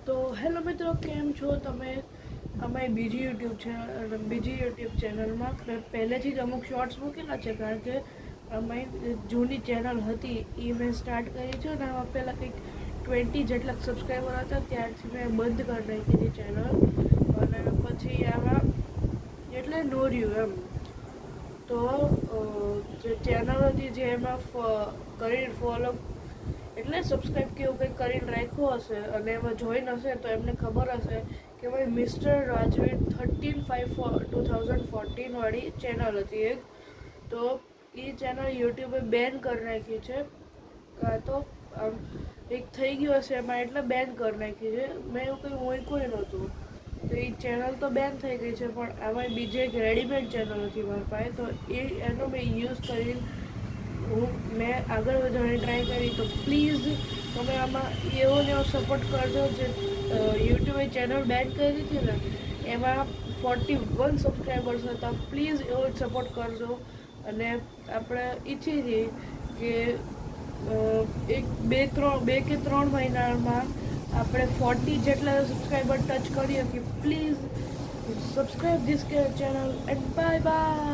તો હેલો મિત્રો, કેમ છો તમે? અમારી બીજી યુટ્યુબ ચેનલમાં મેં પહેલેથી જ અમુક શોર્ટ્સ મૂકેલા છે, કારણ કે અમારી જૂની ચેનલ હતી એ મેં સ્ટાર્ટ કરી છે અને આમાં પહેલાં કંઈક 20 જેટલા સબસ્ક્રાઈબર હતા, ત્યારથી મેં બંધ કરી નાખી હતી ચેનલ. અને પછી આમાં એટલે નો રહ્યું એમ. તો જે ચેનલ હતી જે એમાં કરીને ફોલો એટલે સબસ્ક્રાઈબ કે એવું કંઈક કરીને રાખ્યું હશે અને એમાં જોઈન હશે તો એમને ખબર હશે કે ભાઈ મિસ્ટર રાજવીર 13/5/2014 વાળી ચેનલ હતી એક. તો એ ચેનલ યુટ્યુબે બેન કરી નાખી છે, કાં તો એક થઈ ગયું હશે એમાં એટલે બેન કરી નાખી છે. મેં એવું કંઈ મૂક્યું નહોતું, તો એ ચેનલ તો બેન થઈ ગઈ છે. પણ આમાં બીજી એક રેડીમેડ ચેનલ હતી મારી પાસે, તો એનો મેં યુઝ કરીને મેં આગળ વધવાની ટ્રાય કરી. તો પ્લીઝ તમે આમાં એવો ને એવો સપોર્ટ કરજો. જે યુટ્યુબે ચેનલ બેન કરી હતી ને એમાં 41 સબસ્ક્રાઈબર્સ હતા. પ્લીઝ એવો જ સપોર્ટ કરજો. અને આપણે ઈચ્છીએ છીએ કે બે કે ત્રણ મહિનામાં આપણે 40 જેટલા સબસ્ક્રાઈબર ટચ કરીએ. કે please subscribe this channel and bye bye.